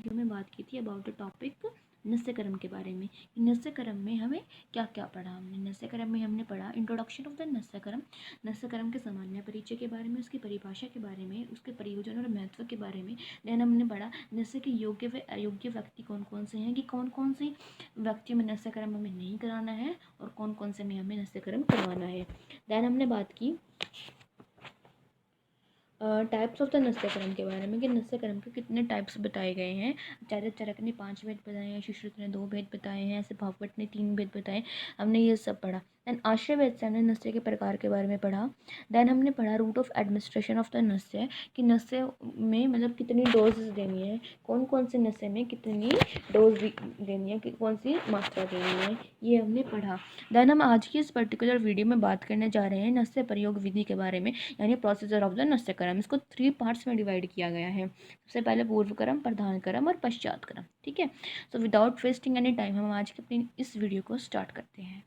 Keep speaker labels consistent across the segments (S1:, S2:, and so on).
S1: Video में बात की थी अबाउट द टॉपिक नस्यकर्म के बारे में कि नस्यकर्म में हमें क्या क्या पढ़ा। हमने नस्यकर्म में हमने पढ़ा इंट्रोडक्शन ऑफ द नस्यकर्म, नस्यकर्म के सामान्य परिचय के बारे में, उसकी परिभाषा के बारे में, उसके प्रयोजन और महत्व के बारे में। देन हमने पढ़ा नस्य के योग्य व अयोग्य व्यक्ति कौन कौन से हैं, कि कौन कौन से व्यक्ति में नस्यकर्म हमें नहीं कराना है और कौन कौन से में हमें नस्यकर्म करवाना है। देन हमने बात की टाइप्स ऑफ द नस्यकर्म के बारे में कि नस्यकर्म के कितने टाइप्स बताए गए हैं। आचार्य चरक ने 5 भेद बताए हैं, सुश्रुत ने 2 भेद बताए हैं, ऐसे भागवत ने 3 भेद बताए। हमने ये सब पढ़ा। देन आश्रय वेद से हमने नस्य के प्रकार के बारे में पढ़ा। देन हमने पढ़ा route of administration of the नस्य, कि नस्य में मतलब कितनी डोजेज देनी है, कौन कौन से नस्य में कितनी डोज देनी है, कौन सी मात्रा देनी है, ये हमने पढ़ा। देन हम आज की इस पर्टिकुलर वीडियो में बात करने जा रहे हैं नस्य प्रयोग विधि के बारे में, यानी प्रोसीजर ऑफ द नस्यकर्म। इसको 3 पार्ट्स में डिवाइड किया गया है। सबसे पहले पूर्व कर्म, प्रधान कर्म और पश्चात कर्म। ठीक है, so without wasting any time हम आज की अपनी इस वीडियो को स्टार्ट करते हैं।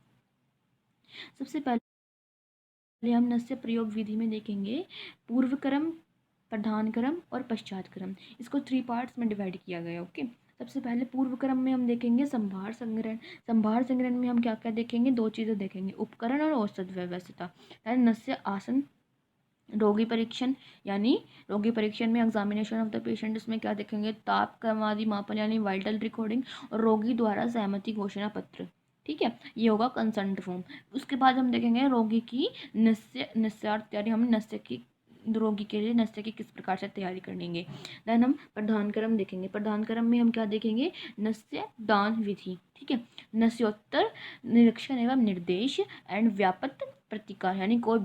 S1: सबसे पहले हम नस्य प्रयोग विधि में देखेंगे पूर्व कर्म, प्रधान कर्म और पश्चात कर्म। इसको 3 पार्ट्स में डिवाइड किया गया। ओके, सबसे पहले पूर्व क्रम में हम देखेंगे संभार संग्रहण। संभार संग्रहण में हम क्या क्या देखेंगे, 2 चीज़ें देखेंगे, उपकरण और औसत व्यवस्था। नस्य आसन, रोगी परीक्षण, यानी रोगी परीक्षण में एग्जामिनेशन ऑफ द पेशेंट, इसमें क्या देखेंगे, ताप क्रमादि मापन यानी वाइटल रिकॉर्डिंग, और रोगी द्वारा सहमति घोषणा पत्र। ठीक है, ये होगा कंसर्न फॉर्म। उसके बाद हम देखेंगे रोगी की नस्यार्थ तैयारी, हम नस्य की रोगी के लिए नस्य की किस प्रकार से तैयारी करेंगे। देन हम प्रधान क्रम देखेंगे। प्रधान क्रम में हम क्या देखेंगे, नस्य दान विधि। ठीक है, नस्योत्तर निरीक्षण एवं निर्देश एंड व्यापक प्रतिकार, यानी कोई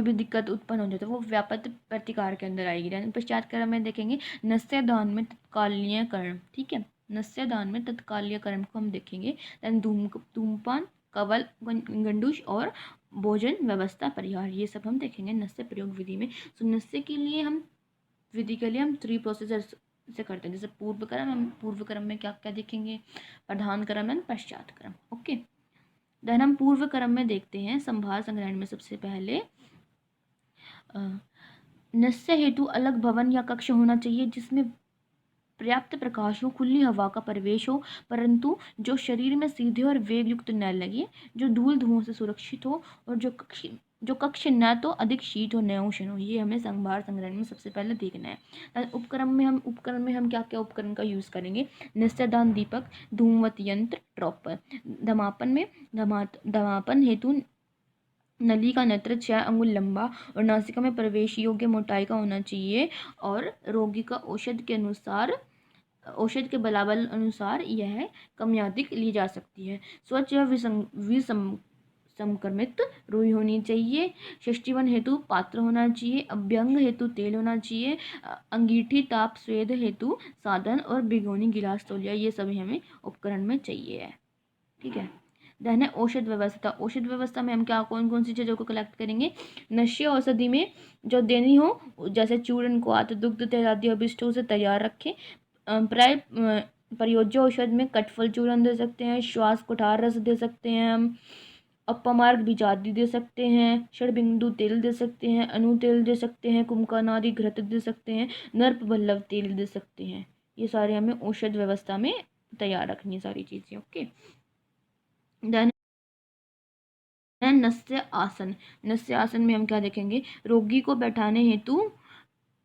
S1: भी दिक्कत उत्पन्न हो जाए तो वो व्यापक प्रतिकार के अंदर आएगी। पश्चात क्रम में देखेंगे नस्य दान में तत्कालीय कर्म। ठीक है, नस्य दान में तत्कालीय कर्म को हम देखेंगे। धूमपान, कवल गंडूश और भोजन व्यवस्था परिहार, ये सब हम देखेंगे नस्य प्रयोग विधि में। तो नस्य के लिए हम विधि के लिए हम 3 प्रोसीजर से करते हैं। जैसे पूर्व कर्म, हम पूर्व कर्म में क्या क्या देखेंगे, प्रधान कर्म एंड पश्चात कर्म। ओके, देन हम पूर्व कर्म में देखते हैं संभार संग्रहण में सबसे पहले नस्य हेतु अलग भवन या कक्ष होना चाहिए जिसमें पर्याप्त प्रकाश हो, खुली हवा का प्रवेश हो, परंतु जो शरीर में सीधे और वेग युक्त न लगे, जो धूल धुओं से सुरक्षित हो, और जो कक्ष न तो अधिक शीत हो न उष्ण हो। ये हमें संभार संग्रहण में सबसे पहले देखना है। उपक्रम में हम क्या क्या उपकरण का यूज़ करेंगे, नस्यदान दीपक, धूमवत यंत्र, ड्रॉपर। धमापन हेतु नली का नेत्र 6 अंगुल लंबा और नासिका में प्रवेश योग्य मोटाई का होना चाहिए, और रोगी का औषध के बलाबल अनुसार यह कम या अधिक ली जा सकती है। स्वच्छ विसंक्रमित रुई होनी चाहिए। षष्टिवन हेतु पात्र होना चाहिए। अभ्यंग हेतु तेल होना चाहिए। अंगीठी ताप स्वेद हेतु साधन और भिगोनी गिलास तौलिया, ये सभी हमें उपकरण में चाहिए। ठीक है, देन है औषध व्यवस्था। औषध व्यवस्था में हम क्या कौन कौन सी चीज़ों को कलेक्ट करेंगे, नश्य औषधि में जो देनी हो, जैसे चूर्ण को आत दुग्ध तेल आदि अभिष्टों से तैयार रखें। प्राय प्रयोज्य औषध में कटफल चूर्ण दे सकते हैं, श्वास कुठार रस दे सकते हैं, हम अपमार्ग बीज आदि दे सकते हैं, षडबिंदु तेल दे सकते हैं, अनु तेल दे सकते हैं, कुमकानादि घृत दे सकते हैं, नर्प बल्लभ तेल दे सकते हैं। ये सारे हमें औषध व्यवस्था में तैयार रखनी सारी चीज़ें। ओके, देन नस्य आसन। नस्य आसन में हम क्या देखेंगे, रोगी को बैठाने हेतु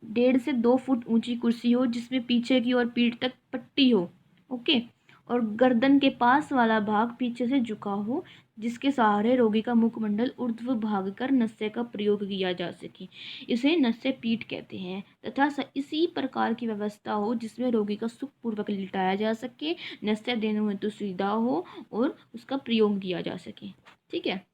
S1: 1.5 से 2 फुट ऊंची कुर्सी हो जिसमें पीछे की ओर पीठ तक पट्टी हो। ओके, और गर्दन के पास वाला भाग पीछे से झुका हो, जिसके सहारे रोगी का मुखमंडल ऊर्ध्व भाग कर नस्य का प्रयोग किया जा सके, इसे नस्य पीठ कहते हैं। तथा इसी प्रकार की व्यवस्था हो जिसमें रोगी का सुखपूर्वक लिटाया जा सके, नस्य देने हेतु सुविधा हो और उसका प्रयोग किया जा सके। ठीक है,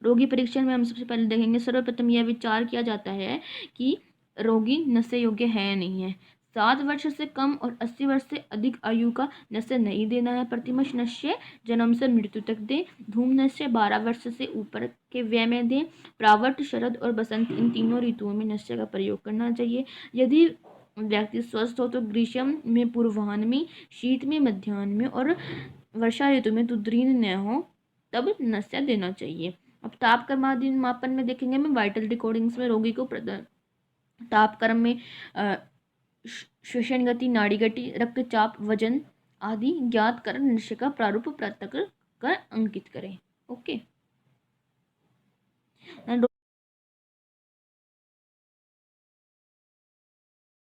S1: रोगी परीक्षण में हम सबसे पहले देखेंगे, सर्वप्रथम यह विचार किया जाता है कि रोगी नस्य योग्य है या नहीं है। 7 वर्ष से कम और 80 वर्ष से अधिक आयु का नस्य नहीं देना है। प्रतिमश नस्य जन्म से मृत्यु तक दें। धूम नस्य 12 वर्ष से ऊपर के व्यय में दें। प्रावट, शरद और बसंत, इन तीनों ऋतुओं में नस्य का प्रयोग करना चाहिए। यदि व्यक्ति स्वस्थ हो तो ग्रीष्म में पूर्वाह्न में, शीत में मध्याह्न में और वर्षा ऋतु में तुद्रीन न हो तब नस्य देना चाहिए। अब ताप कर्मादि मापन में देखेंगे, हम वाइटल रिकॉर्डिंग्स में रोगी को ताप कर्म में श्वसन गति, नाड़ी गति, रक्तचाप, वजन आदि ज्ञात कर नस्य का प्रारूप पृथक कर अंकित करें। ओके।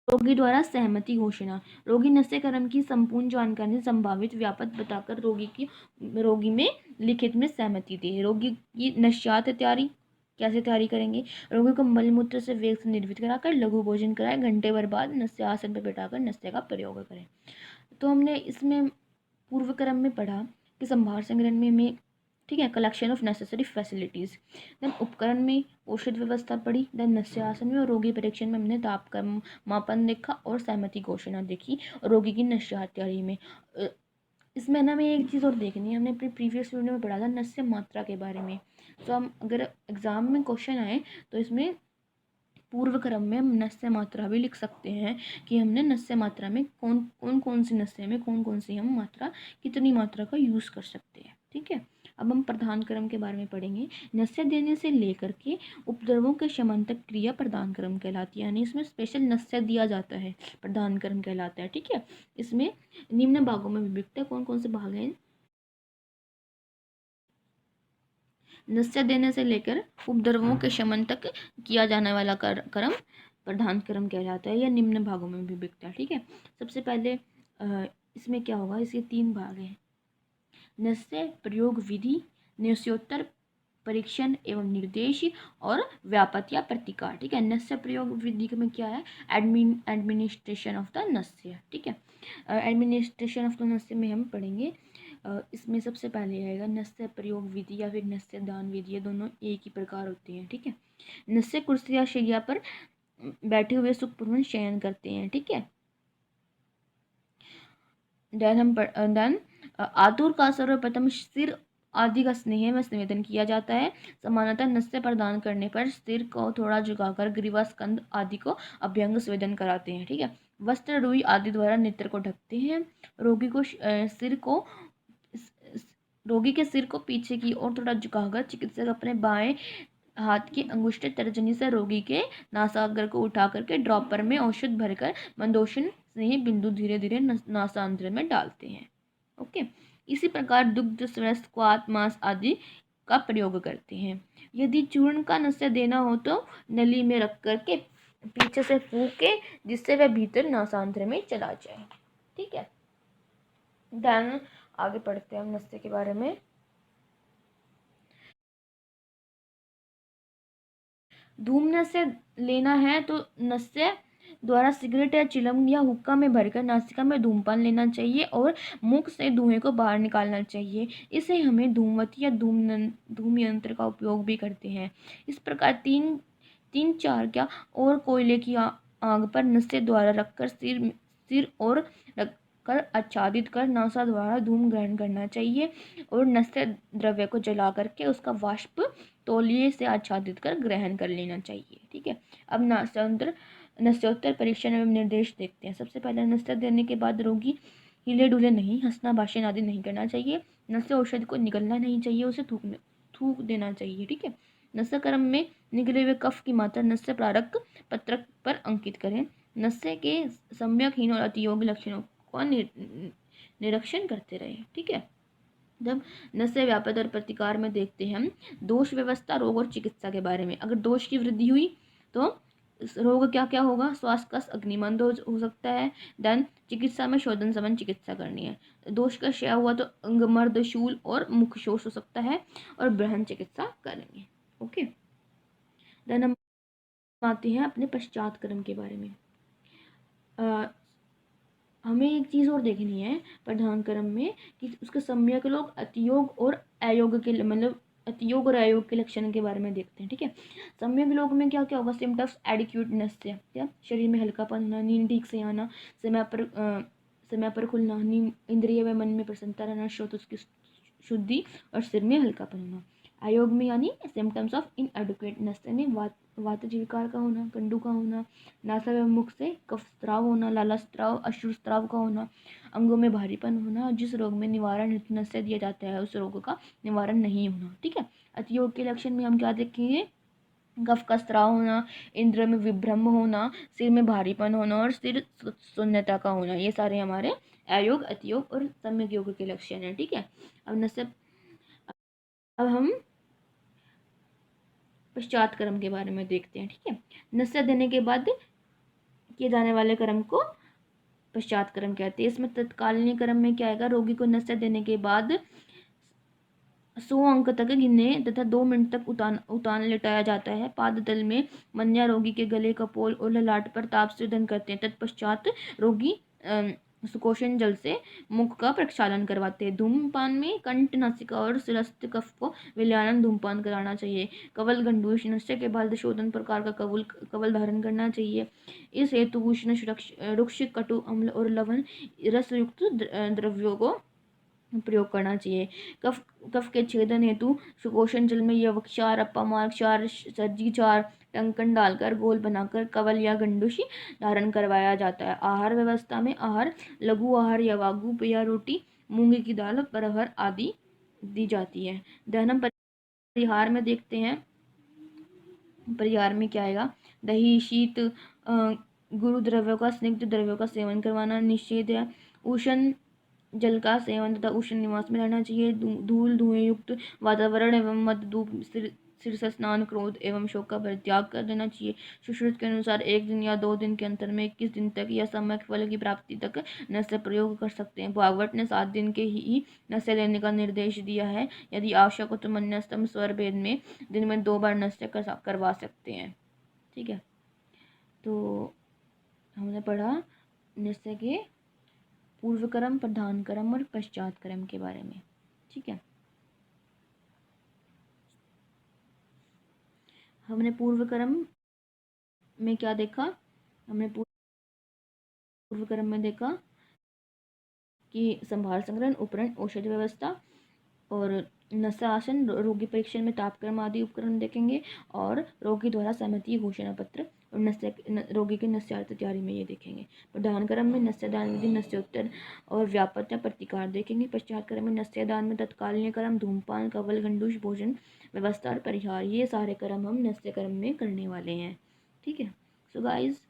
S1: रोगी द्वारा सहमति घोषणा। रोगी नस्यकरण की संपूर्ण जानकारी संभावित व्यापक बताकर रोगी में लिखित में सहमति दे। रोगी की नस्यात तैयारी कैसे तैयारी करेंगे? रोगी को मलमूत्र से वेग से निर्वित कराकर लघु भोजन कराए, घंटे भर बाद नस्य आसन पर बैठाकर नस्य का प्रयोग करें। तो हमने इसमें पूर्व क्रम में पढ़ा कि संभार संग्रहण में ठीक है, collection of necessary facilities. Then उपकरण में औषध व्यवस्था पढ़ी। देन नस्य आसन में और रोगी परीक्षण में हमने ताप का मापन देखा और सहमति घोषणा देखी रोगी की नस्य तैयारी में। इसमें ना हमें एक चीज़ और देखनी है, हमने अपने प्रीवियस वीडियो में पढ़ा था नस्य मात्रा के बारे में। तो हम अगर एग्जाम में क्वेश्चन आए तो इसमें पूर्व क्रम में हम नस्य मात्रा भी लिख सकते हैं कि हमने नस्य मात्रा में कौन सी नस्य में कौन सी हम मात्रा कितनी मात्रा का यूज़ कर सकते हैं। ठीक है, अब हम प्रधान क्रम के बारे में पढ़ेंगे। नस्य देने से लेकर के उपद्रवों के शमन तक क्रिया प्रधान क्रम कहलाती है, यानी इसमें स्पेशल नस्य दिया जाता है, प्रधान क्रम कहलाता है। ठीक है, इसमें निम्न भागों में विभक्त है। कौन कौन से भाग हैं? नस्य देने से लेकर उपद्रवों के शमन तक किया जाने वाला क्रम प्रधान क्रम कहलाता है या निम्न भागों में विभक्त है। ठीक है, सबसे पहले इसमें क्या होगा, इसके 3 भाग हैं। नस्य प्रयोग विधि, नस्योत्तर परीक्षण एवं निर्देश और व्यापत या प्रतिकार। ठीक है, नस्य प्रयोग विधि में क्या है? एडमिनिस्ट्रेशन ऑफ द नस्य। ठीक है, एडमिनिस्ट्रेशन ऑफ द नस्य में हम पढ़ेंगे। इसमें सबसे पहले आएगा नस्य प्रयोग विधि या फिर नस्य दान विधि। ये दोनों एक ही प्रकार होते हैं। ठीक है, नस्य कुर्सी या शैया पर बैठे हुए सुखपूर्वक शयन करते हैं। ठीक है, देन आतुर का सर्वप्रथम सिर आदि का स्नेह में संवेदन किया जाता है। समानतः नस्य प्रदान करने पर सिर को थोड़ा झुकाकर ग्रीवा स्कंद आदि को अभ्यंग संवेदन कराते हैं। ठीक है, वस्त्र रुई आदि द्वारा नेत्र को ढकते हैं। रोगी के सिर को पीछे की ओर थोड़ा झुकाकर चिकित्सक अपने बाएं हाथ की अंगुष्ठ तर्जनी से रोगी के नासाग्र को उठा करके ड्रॉपर में औषध भरकर मंदोषण से बिंदु धीरे धीरे नासांत्र में डालते हैं। ओके, इसी प्रकार दुग्ध, स्वस्थ, क्वाथ, मांस आदि का प्रयोग करते हैं। यदि चूर्ण का नस्य देना हो तो नली में रख करके पीछे से फूके जिससे वह भीतर नासांत्र में चला जाए। ठीक है, देन आगे पढ़ते हैं हम नस्य के बारे में। धूम नस्य लेना है तो नस्य द्वारा सिगरेट या चिलम या हुक्का में भरकर नासिका में धूमपान लेना चाहिए और मुख से धुएं को बाहर निकालना चाहिए। इसे हमें धूमवती या धूम यंत्र का उपयोग भी करते हैं। इस प्रकार तीन चार क्या और कोयले की आग पर नस्य द्वारा रखकर सिर और रखकर आच्छादित कर नासा द्वारा धूम ग्रहण करना चाहिए और नस्य द्रव्य को जला करके उसका वाष्प तौलिए से आच्छादित कर ग्रहण कर लेना चाहिए। ठीक है, अब नस्योत्तर परीक्षण एवं निर्देश देखते हैं। सबसे पहले नस्य देने के बाद रोगी हिले डुले नहीं, हंसना भाषण आदि नहीं करना चाहिए। नस्य औषधि को निगलना नहीं चाहिए, उसे थूक देना चाहिए। ठीक है, नस्य क्रम में निगले हुए कफ की मात्रा नस्य प्रारक पत्रक पर अंकित करें। नस्य के सम्यकहीन और अतियोग्य लक्षणों का निरीक्षण करते रहे। ठीक है, जब नस्य व्यापक और प्रतिकार में देखते हैं हम दोष व्यवस्था, रोग और चिकित्सा के बारे में। अगर दोष की वृद्धि हुई तो रोग क्या क्या होगा? श्वास का अग्निमंद हो सकता है। देन चिकित्सा में शोधन समन चिकित्सा करनी है। दोष का क्षय हुआ तो अंगमर्द, शूल और मुखशोष हो सकता है और बृहन चिकित्सा करेंगे। ओके, देन हम आते हैं अपने पश्चात क्रम के बारे में। हमें एक चीज़ और देखनी है प्रधान क्रम में कि उसके सम्यक लोग अतियोग और अयोग के मतलब अतियोग और अयोग के लक्षण के बारे में देखते हैं। ठीक है, सम्यक लोग में क्या क्या होगा? सिम्टम्स एडिक्यूटनेस से क्या शरीर में हल्कापन होना, नींद ठीक से आना, समय पर खुलना, इंद्रिय व मन में प्रसन्नता रहना, श्रोत उसकी शुद्धि और सिर में हल्कापन होना। अयोग में यानी सिम्टम्स ऑफ इनएडिक्वेटनेस यानी वात विकार का होना, कंडू का होना, नासा एवं मुख से कफ स्राव होना, लाला स्राव, अश्रु स्राव का होना, अंगों में भारीपन होना। जिस रोग में निवारण नस्य दिया जाता है उस रोग का निवारण नहीं होना। ठीक है, अतियोग के लक्षण में हम क्या देखेंगे? कफ का स्राव होना, इंद्र में विभ्रम होना, सिर में भारीपन होना और सिर शून्यता का होना, ये सारे हमारे अयोग, अतियोग और सम्यक योग के लक्षण हैं। ठीक है। अब नस्य अब हम पश्चात कर्म के बारे में देखते हैं। ठीक है। नस्य देने के बाद किए जाने वाले कर्म को पश्चात कर्म कहते हैं। इसमें तत्कालीन कर्म में क्या आएगा, रोगी को नस्य देने के बाद 100 अंक तक गिने तथा 2 मिनट तक उतान लेटाया जाता है। पादतल में मन्या रोगी के गले, कपोल और ललाट पर ताप से दन करते हैं। तत्पश्चात रोगी सुकोषण जल से मुख का प्रक्षालन करवाते हैं। धूमपान में कंठ, नासिका और सिरस्थ कफ को विलयन धूमपान कराना चाहिए। कवल गंडूष नस्य के बाद शोधन प्रकार का कवल धारण करना चाहिए। इस हेतु उष्ण, रुक्ष, कटु, अम्ल और लवण रस युक्त द्रव्यों को प्रयोग करना चाहिए। कफ कफ के छेदन हेतु सुकोषण जल में यवक्षार, अपामार क्षार, सर्जी चार टंकन डालकर घोल बनाकर कवल या गंडुशी धारण करवाया जाता है। आहार व्यवस्था में आहार लघु आहार यवागु, पेया रोटी, मूंग की दाल, परहर आदि दी जाती है। दहनम परिहार में देखते हैं। परिहार में क्या आएगा, दही, शीत, गुरु द्रव्यों का, स्निग्ध द्रव्यों का सेवन करवाना निषेध है। उष्ण जल का सेवन तथा उष्ण निवास में रहना चाहिए। धूल धुएं युक्त वातावरण एवं मद धूप सिर से स्नान, क्रोध एवं शोक का परित्याग कर देना चाहिए। सुश्रुत के अनुसार 1 दिन या 2 दिन के अंतर में 21 दिन तक या सम्यक फल की प्राप्ति तक नस्य प्रयोग कर सकते हैं। भागवत ने 7 दिन के ही नस्य लेने का निर्देश दिया है। यदि आवश्यक हो तो मन्यस्तम स्वर भेद में दिन में 2 बार नस्य करवा सकते हैं। ठीक है। तो हमने पढ़ा नस्य के पूर्व कर्म, प्रधान कर्म और पश्चात कर्म के बारे में। ठीक है। हमने पूर्व कर्म में क्या देखा, हमने पूर्व कर्म में देखा कि संभार संग्रहण, उपकरण, औषधि व्यवस्था और नशा आसन, रोगी परीक्षण में तापक्रम आदि उपकरण देखेंगे और रोगी द्वारा सहमति घोषणा पत्र और रोगी के नस्यार्थ तैयारी में ये देखेंगे। प्रधान कर्म में नस्यदान विधि, नस्योत्तर और व्यापत्य प्रतिकार देखेंगे। पश्चात कर्म में नस्यदान में तत्कालीन कर्म, धूमपान, कवल, गंडूष, भोजन व्यवस्था और परिहार, ये सारे कर्म हम नस्य कर्म में करने वाले हैं। ठीक है। So guys,